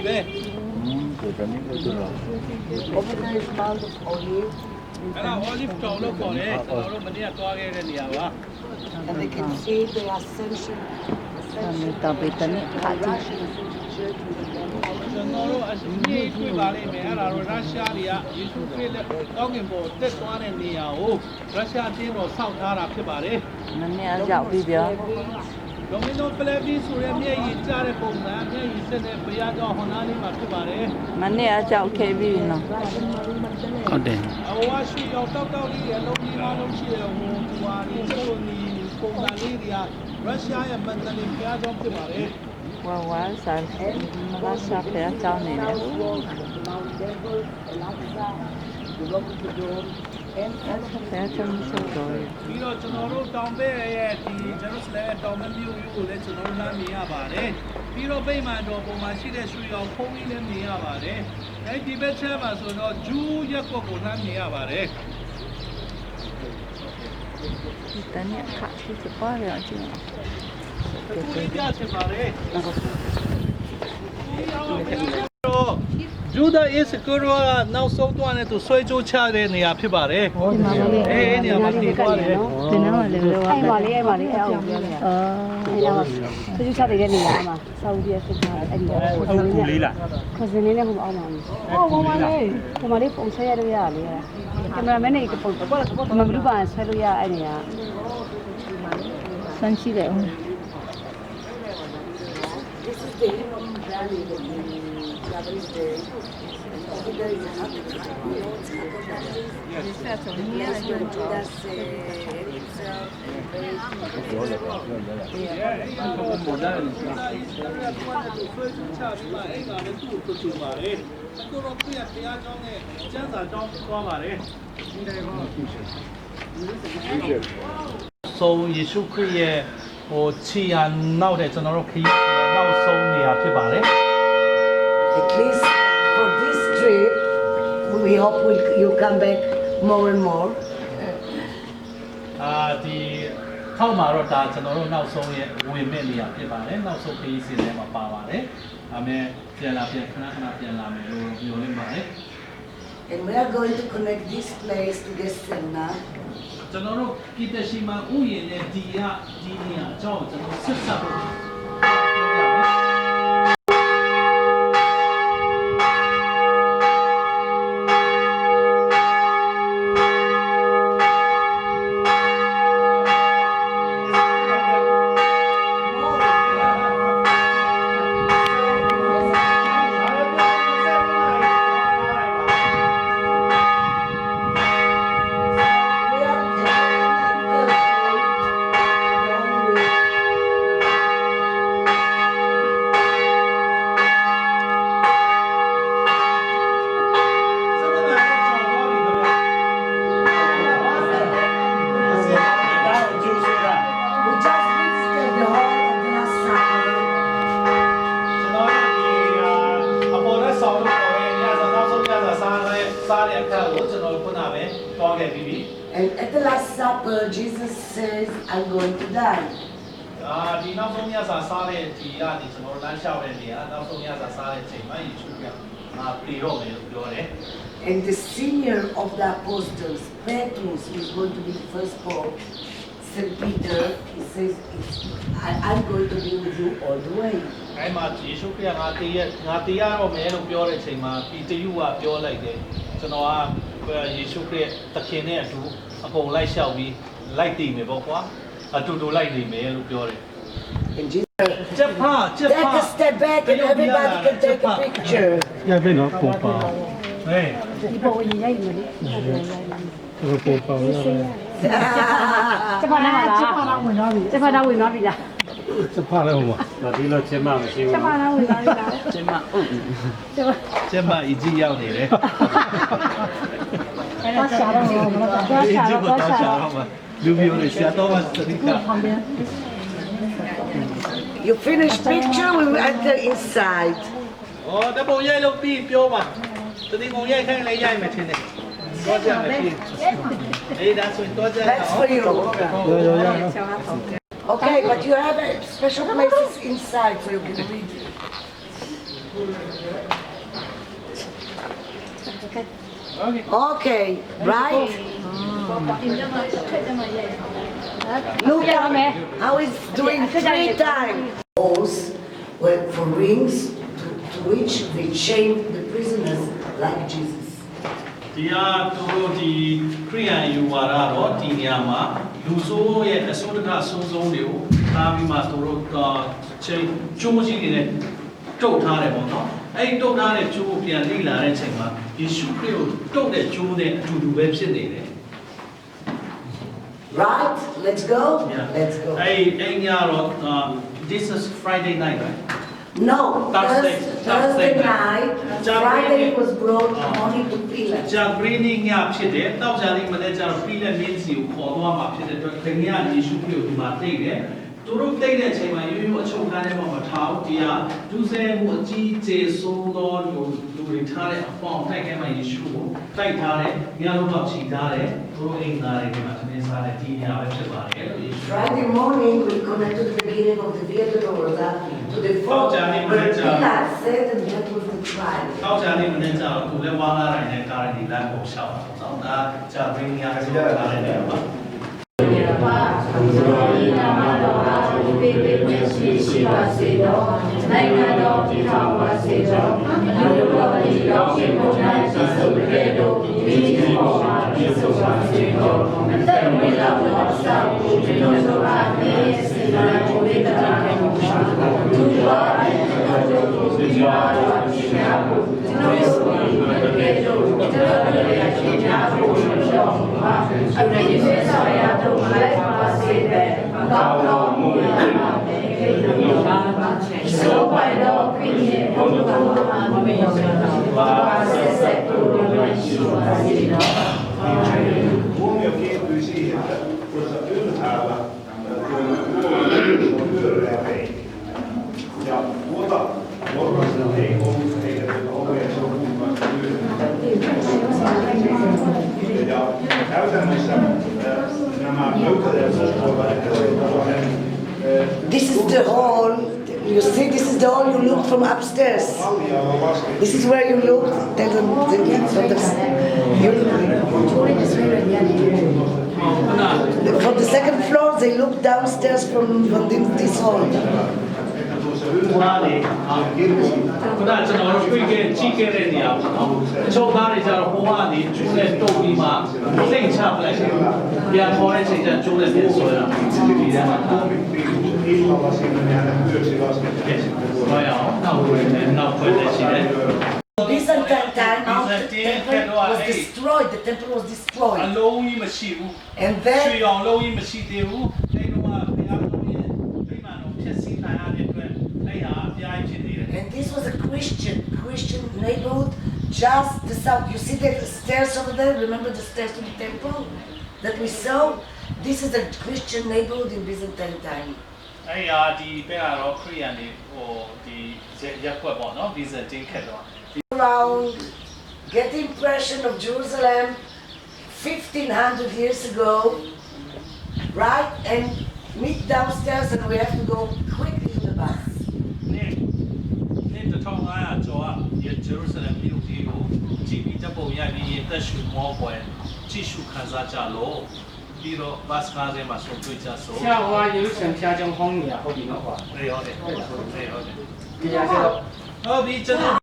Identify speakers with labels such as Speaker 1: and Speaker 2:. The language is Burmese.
Speaker 1: 呗。
Speaker 2: 这你不知道。
Speaker 3: Over there is mound of olive.
Speaker 1: အဲ့ဒါ olive တောင်လို့ခေါ်တယ်ကျွန်တော်တို့မနေ့ကသွားခဲ့တဲ့နေရာပါ
Speaker 3: And they can see the ascension.
Speaker 4: တော့ပေးတဲ့ခါကြည့်
Speaker 1: ကျွန်တော်တို့အမြင့်တွေ့ပါလိမ့်မယ်အဲ့ဒါတော့ရုရှားတွေကယေရှုခရစ်လက်တောင်းကင်ပေါ်တက်သွားတဲ့နေရာကိုရုရှားတင်းတော်စောင့်ထားတာဖြစ်ပါတယ်
Speaker 4: နည်းနည်းရောက်ပြီးပြော
Speaker 1: ဒိုမီနိုပလက်ဘီဆိုတဲ့မျက်ရည်ကျတဲ့ပုံစံမျက်ရည်စစ်တဲ့ဘုရားကျောင်းဟောနာလေးမှာဖြစ်ပါတယ်
Speaker 4: မနေ့အကြောက်ခဲ့ပြီနော်
Speaker 2: ဟုတ်တယ်
Speaker 1: အဝါရှိရောက်တောက်လေးတွေအလုံးကြီးအားလုံးရှိတဲ့ဟိုဟွာဒီစလိုနီပုံစံလေးတွေကရုရှားရဲ့မန္တလေးဘုရားကျောင်းဖြစ်ပါတယ်
Speaker 4: ဝါဝါစားမလာစားဖဲအကြောင်းနေတယ် ဖဲချုံဆိုတော့
Speaker 1: ပြီးတော့ကျွန်တော်တို့တောင်ပဲရဲ့ဒီဂျေရုဆလင်ရဲ့တောင်မမြို့ကိုလည်းကျွန်တော်တို့လမ်းမြင်ရပါတယ်ပြီးတော့ဗိမာန်တော်ပုံမှာရှိတဲ့ရွှေရောင်ဖုံးကြီးလည်းမြင်ရပါတယ်အဲဒီဘက်ချမ်းမှာဆိုတော့ဂျူးရက်ကွက်ကိုလမ်းမြင်ရပါတယ်
Speaker 4: ဒီတနေ့ခါရှိစပါရအချင်း
Speaker 1: ဒီပြချင်ပါတယ်ဂျူဒာအစ်ကူရောနောက်ဆုံးတော့နဲ့သူဆွဲကြိုးချတဲ့နေရာဖြစ်ပါတယ်အေးနေရာမှာတည်သွားတယ်
Speaker 4: ဒီနားမှာလည်းလော
Speaker 3: အဲ့ပါလေအဲ့အောင်ပြောနေအဲ့ဒါသူချတဲ့နေရာမှာဆောက်ပြီးဆက်ထားအဲ့ဒီကိုလေးလားခစင်းလေးနဲ့ဟိုအောင်ပါမယ်ဟိုမှာလေးပုံဆက်ရလို့ရလေကင်မရာမန်နဲ့ပုံမမလူပါဆက်လို့ရအဲ့နေရာ
Speaker 4: စမ်းရှိတယ်
Speaker 3: This is the Himalayan Valley that we travel today. Over there is another That's where Judas himself
Speaker 1: So ယေရှုခရစ်ရဲ့ဟိုခြေရာနောက်တဲ့ကျွန်တော်တို့ခရီးနောက်ဆုံးနေရာဖြစ်ပါတယ်
Speaker 3: At least for this trip, we hope you come back more and more.
Speaker 1: ဒီထောက်မှာတော့ဒါကျွန်တော်တို့နောက်ဆုံးရဲ့ဝင်မဲ့နေရာဖြစ်ပါတယ်နောက်ဆုံးခရီးစဉ်ထဲမှာပါပါတယ်ဒါမဲ့ပြန်လာပြန်ခဏပြန်လာမယ်လို့ပြောနေပါတယ်
Speaker 3: And we are going to connect this place to Gesenna.
Speaker 1: ကျွန်တော်တို့ကိတရှိမှာဥယျာဉ်နဲ့ဒီနေရာအကြောင်းကျွန်တော်ဆက်ဆက်ဖို့ပြောပြမယ်
Speaker 3: And at the Last Supper, Jesus says, I'm going to die.
Speaker 1: ဒီနောက်ဆုံးညစာစားတဲ့ဒီကနေကျွန်တော်လမ်းလျှောက်တဲ့နေရာနောက်ဆုံးညစာစားတဲ့ချိန်မှာယေရှုကပြေတော့မယ်လို့ပြောတယ်
Speaker 3: And the senior of the apostles, Petrus, is going to be the first pope. St. Peter, he says, I'm going to be with you all the way.
Speaker 1: အဲ့မှာယေရှုခရစ်ငါတည်ရတော့မယ်လို့ပြောတဲ့အချိန်မှာပီတရုကပြောလိုက်တယ်ကျွန်တော်ကယေရှုခရစ်သခင်နဲ့အတူအကုန်လိုက်လျှောက်ပြီးလိုက်တည်မယ်ပေါ့ကွာအတူတူလိုက်နေမယ်လို့ပြောတယ်
Speaker 3: And Jesus,
Speaker 1: Take
Speaker 3: a step back and everybody can take a picture.
Speaker 2: ရပြီနော်ပုံပါ
Speaker 1: ဟေး
Speaker 3: ဒီပေါ်ဝင်ရိုက်မယ်လေ
Speaker 2: ပုံပါရတာ
Speaker 3: ချက်ဖားနေမှာလားချက်ဖားတော့ဝင်သွားပြီချက်ဖားတော့ဝင်သွားပြီလား
Speaker 2: စဖားလဲဟိုမှာဒါဒီလိုချက်မှမရှိဘူး
Speaker 3: ချက်ဖားတော့ဝင်သွားပြီလား
Speaker 4: ကျမအုပ်
Speaker 1: ကျမအကြီးရောက်နေတယ်
Speaker 3: တော့ရှာတော့တော့ရှာတော့
Speaker 1: လူမျိုးတွေရှာတော့မှသတိက
Speaker 3: You finish picture, we will enter inside.
Speaker 1: ဩတပုံရိုက်လို့ပြီးပြောပါတတိကုန်ရိုက်ခိုင်းလည်းရိုက်မယ်ထင်တယ်တော့ကြမယ်ပြီးအေးဒါဆိုရင်တော့ကြ
Speaker 3: That's for you.
Speaker 2: ရ
Speaker 3: Okay, but you have special places inside so you can read.
Speaker 5: Okay, right? Look at me. How it's doing 3 times. Holes were for rings to which they chained the prisoners like Jesus.
Speaker 1: ဒီဟာသူတို့ဒီခရိယန်ယူဝါဒတော့ဒီနေရာမှာလူဆိုးရဲ့အစိုးရကဆုံးဆုံးတွေကိုထားပြီးမှသူတို့ချိန်ကျိုးကြီးတွေနဲ့တုတ်ထားတယ်ပေါ့နော်အဲ့ဒီတုတ်ထားတဲ့ကျိုးကိုပြန်လေ့လာတဲ့အချိန်မှာယေရှုခရစ်ကိုတုတ်တဲ့ကျိုးနဲ့အတူတူပဲဖြစ်နေတယ်
Speaker 5: Right? Let's go. Let's go.
Speaker 1: Hey, this is Friday night, right?
Speaker 5: No,
Speaker 1: Thursday
Speaker 5: night. Friday was brought only to Pilate.
Speaker 1: ဂျာဂရီနီညဖြစ်တယ်တောက်ကြလေးမနေ့ကျတော့ပြီးလက်မင်းစီကိုခေါ်သွားမှာဖြစ်တဲ့အတွက်တကယ်ယေရှုခရစ်ကိုဒီမှာသိတယ်သူတို့သိတဲ့အချိန်မှာရိုးရိုးအချုပ်ကားထဲမှာမထားဘူးတရားဒုစဲမှုအကြီးကျယ်ဆုံးသောလူတွေထားတဲ့အပေါင်းတိုက်ခဲမှာယေရှုကိုတိုက်ထားတယ်ညလုံးတော့ခြိထားတယ်သူတို့အိမ်သားတွေဒီမှာသမင်းစားတဲ့ဒီညပဲဖြစ်ပါတယ်လို့ယေရှု
Speaker 5: Friday morning we connect to the beginning of the Via Dolorosa to the fourth. But Pilate said that that was the trial.
Speaker 1: တောက်ကြလေးမနေ့ကျတော့သူလည်းဝါလာတိုင်းနဲ့ကားတွေလမ်းပေါ်လျှောက်တာပေါ့နော်ဒါဂျာဂရီနီဆိုတဲ့ကားတွေနဲ့ပါ
Speaker 6: နိုင်ငံတော်တည်ထောင်ပါစေသောလူတော်ဒီရောက်ရှင်ဘုရားရှိခိုးတဲ့တို့ဒီပေါ်မှာပြည့်စုံပါစေသောအသက်မွေးလာသောစာကိုဒီလိုဆိုပါနေစေနာကိုဝိတ္တရာကိုသူတော်ရဲ့တို့ဒီမှာရှင်များကိုကျွန်တော်တို့ရဲ့တို့ကျွန်တော်တို့ရဲ့ရှင်များကိုရှောင်းပါအပြည့်စုံဆရာတို့လိုက်ပါစေတဲ့ကောင်းတော်မူရာမှာပဲခေတ္တပါပါဆိုပါတော့ခရစ်ရဲ့ဘုရားမှာမမေ့ရပါဆက်ဆက်တို့လည်းရှိပါစေတော့အာမင်
Speaker 7: Om jag kan du se det och så uthäva ja, båda morgonen en gång och jag så ja, käytännössä nämä
Speaker 5: This is the hall. You see, this is the hall you look from upstairs. This is where you look. Tell them from the second floor, they look downstairs from this hall.
Speaker 1: ဘွားလေခုနကျွန်တော်တို့တွေ့ခဲ့ကြည့်ခဲ့တဲ့နေရာပေါ့နော်အချုပ်သားတွေကျတော့ဘွားကနေကျိုးနဲ့တုတ်ပြီးမှလိမ့်ချပလိုက်တယ်ပြန်ခေါ်တဲ့ချိန်ကျကျိုးနဲ့ပြန်ဆွဲတာဒီထဲမှာထားပြီးတော့ရအောင်နောက်ဝယ်နဲ့နောက်ဖွဲ့လက်ရှိတယ်
Speaker 5: Byzantine time, the temple was destroyed. The temple was destroyed.
Speaker 1: အလုံးကြီးမရှိဘူး
Speaker 5: And then
Speaker 1: ရွှေအောင်လုံးကြီးမရှိသေးဘူးအဲ့တော့ဘုရားကိုရဲ့ဗိမာန်တော်ဖြစ်စီနိုင်ရတဲ့အတွက်အဲ့ဟာအပြားကြီးဖြစ်နေတယ်
Speaker 5: And this was a Christian neighborhood, just the south. You see the stairs over there? Remember the stairs to the temple that we saw? This is a Christian neighborhood in Byzantine time.
Speaker 1: အဲ့ဟာဒီဘက်ကတော့ခရိယန်တွေဟိုဒီရက်ကွက်ပေါ့နော် Byzantine ခက်တော့
Speaker 5: Around, get the impression of Jerusalem 1500 years ago, right? And meet downstairs and we have to go quickly to the bus.
Speaker 1: နေ့1500ကျော်ကဂျေရုဆလင်မြို့ကြီးကိုကြည်ပြီးတပ်ပုံရိုက်ပြီးရင်သက်ရှူမောပွဲကြည့်ရှုခန်းစားကြလို့ပြီးတော့ဘတ်ကားထဲမှာဆုံတွေ့ကြဆို
Speaker 8: ဆရာဟောယေရုရှလင်ဖျားကြောင်းဟောင်းနေတာဟုတ်ပြီနော်ဟော
Speaker 1: ဟုတ်တယ်ဟုတ်တယ်
Speaker 8: ဒီရကျတော့
Speaker 1: ဟုတ်ပြီကျွန်တော်